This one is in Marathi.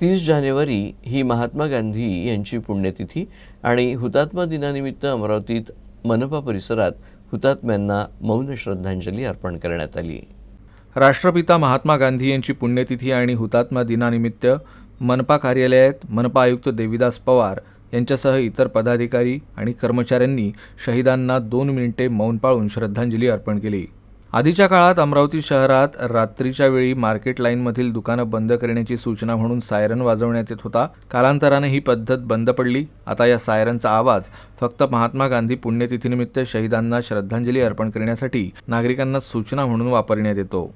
30 जानेवारी ही महात्मा गांधी यांची पुण्यतिथी आणि हुतात्मा दिनानिमित्त अमरावतीत मनपा परिसरात हुतात्म्यांना मौन श्रद्धांजली अर्पण करण्यात आली। राष्ट्रपिता महात्मा गांधी यांची पुण्यतिथी आणि हुतात्मा दिनानिमित्त मनपा कार्यालयात मनपा आयुक्त देविदास पवार यांच्यासह इतर पदाधिकारी आणि कर्मचाऱ्यांनी शहीदांना 2 मिनिटे मौन पाळून श्रद्धांजली अर्पण केली। आधीच्या काळात अमरावती शहरात रात्रीच्या वेळी मार्केट लाईनमधील दुकानं बंद करण्याची सूचना म्हणून सायरन वाजवण्यात येत होता। कालांतराने ही पद्धत बंद पडली। आता या सायरनचा आवाज फक्त महात्मा गांधी पुण्यतिथीनिमित्त शहीदांना श्रद्धांजली अर्पण करण्यासाठी नागरिकांना सूचना म्हणून वापरण्यात येतो।